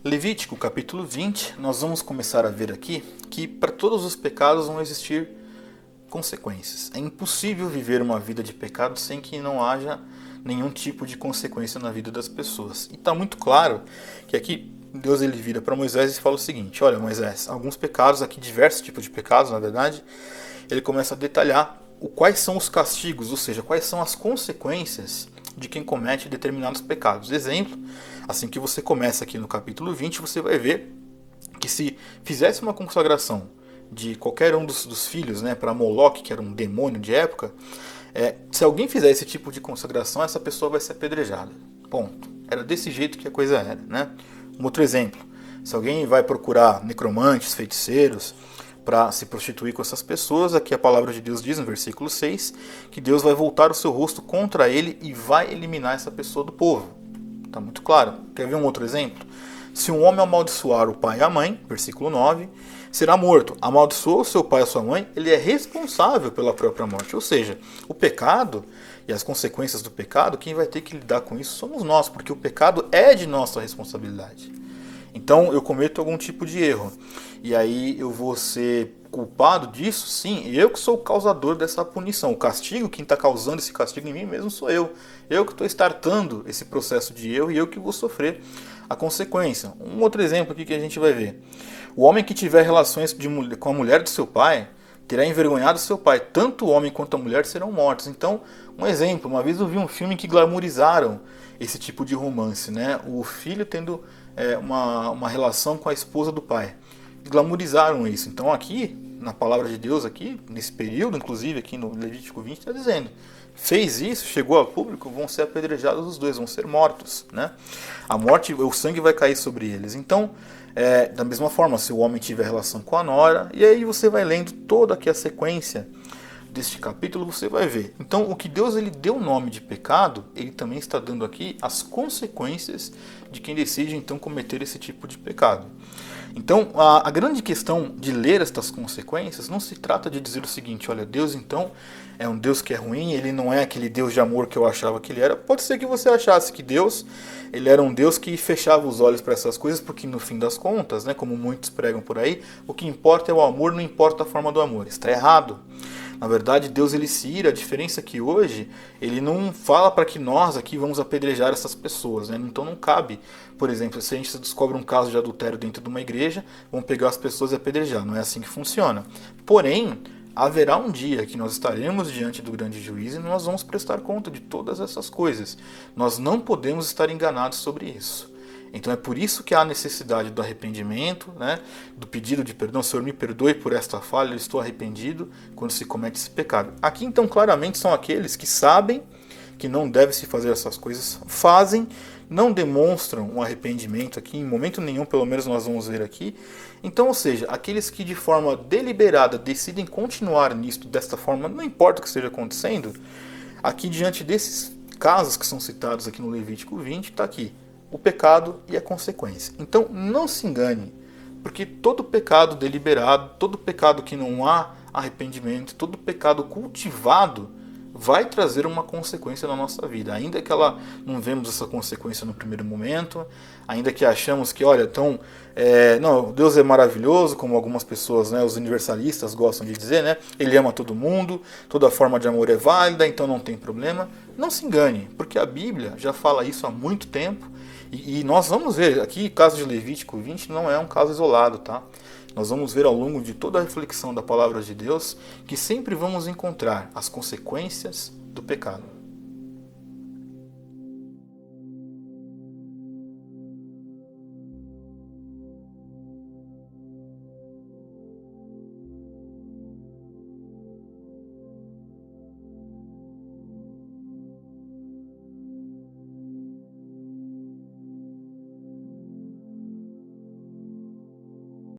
Levítico capítulo 20, nós vamos começar a ver aqui que para todos os pecados vão existir consequências. É impossível viver uma vida de pecado sem que não haja nenhum tipo de consequência na vida das pessoas. E está muito claro que aqui Deus ele vira para Moisés e fala o seguinte: olha, Moisés, alguns pecados aqui, diversos tipos de pecados, na verdade, ele começa a detalhar quais são os castigos, ou seja, quais são as consequências de quem comete determinados pecados. Exemplo, assim que você começa aqui no capítulo 20, você vai ver que se fizesse uma consagração de qualquer um dos filhos, né, para Moloque, que era um demônio de época, se alguém fizer esse tipo de consagração, essa pessoa vai ser apedrejada. Ponto. Era desse jeito que a coisa era, né? Um outro exemplo, se alguém vai procurar necromantes, feiticeiros, para se prostituir com essas pessoas, aqui a palavra de Deus diz no versículo 6, que Deus vai voltar o seu rosto contra ele e vai eliminar essa pessoa do povo. Está muito claro. Quer ver um outro exemplo? Se um homem amaldiçoar o pai e a mãe, versículo 9, será morto. Amaldiçoou seu pai e sua mãe, ele é responsável pela própria morte. Ou seja, o pecado e as consequências do pecado, quem vai ter que lidar com isso somos nós, porque o pecado é de nossa responsabilidade. Então eu cometo algum tipo de erro e aí eu vou ser culpado disso? Sim, eu que sou o causador dessa punição. O castigo, quem está causando esse castigo em mim mesmo sou eu. Eu que estou startando esse processo de erro e eu que vou sofrer a consequência. Um outro exemplo aqui que a gente vai ver. O homem que tiver relações com a mulher de seu pai terá envergonhado seu pai. Tanto o homem quanto a mulher serão mortos. Então, um exemplo. Uma vez eu vi um filme que glamorizaram esse tipo de romance, né? O filho tendo uma relação com a esposa do pai. Glamorizaram isso. Então aqui, na palavra de Deus, aqui, nesse período, inclusive aqui no Levítico 20, está dizendo: fez isso, chegou a público, vão ser apedrejados os dois, vão ser mortos, né? A morte, o sangue vai cair sobre eles. Então, da mesma forma, se o homem tiver relação com a nora, e aí você vai lendo toda aqui a sequência deste capítulo, você vai ver. Então, o que Deus ele deu o nome de pecado, ele também está dando aqui as consequências de quem decide então cometer esse tipo de pecado. Então, a grande questão de ler estas consequências não se trata de dizer o seguinte: olha, Deus então é um Deus que é ruim, ele não é aquele Deus de amor que eu achava que ele era. Pode ser que você achasse que Deus ele era um Deus que fechava os olhos para essas coisas, porque no fim das contas, né, como muitos pregam por aí, o que importa é o amor, não importa a forma do amor. Está errado. Na verdade, Deus ele se ira. A diferença é que hoje ele não fala para que nós aqui vamos apedrejar essas pessoas, né? Então não cabe, por exemplo, se a gente descobre um caso de adultério dentro de uma igreja, vamos pegar as pessoas e apedrejar. Não é assim que funciona. Porém, haverá um dia que nós estaremos diante do grande juiz e nós vamos prestar conta de todas essas coisas. Nós não podemos estar enganados sobre isso. Então é por isso que há a necessidade do arrependimento, né? Do pedido de perdão. Senhor, me perdoe por esta falha, eu estou arrependido quando se comete esse pecado. Aqui então claramente são aqueles que sabem que não deve se fazer essas coisas, fazem, não demonstram um arrependimento aqui, em momento nenhum, pelo menos nós vamos ver aqui. Então, ou seja, aqueles que de forma deliberada decidem continuar nisto desta forma, não importa o que esteja acontecendo, aqui diante desses casos que são citados aqui no Levítico 20, está aqui o pecado e a consequência. Então não se engane, porque todo pecado deliberado, todo pecado que não há arrependimento, todo pecado cultivado vai trazer uma consequência na nossa vida. Ainda que ela não vemos essa consequência no primeiro momento, ainda que achamos que, olha, então, não, Deus é maravilhoso, como algumas pessoas, né, os universalistas gostam de dizer, né, ele ama todo mundo, toda forma de amor é válida, então não tem problema. Não se engane, porque a Bíblia já fala isso há muito tempo. E nós vamos ver, aqui o caso de Levítico 20 não é um caso isolado, tá? Nós vamos ver ao longo de toda a reflexão da palavra de Deus que sempre vamos encontrar as consequências do pecado.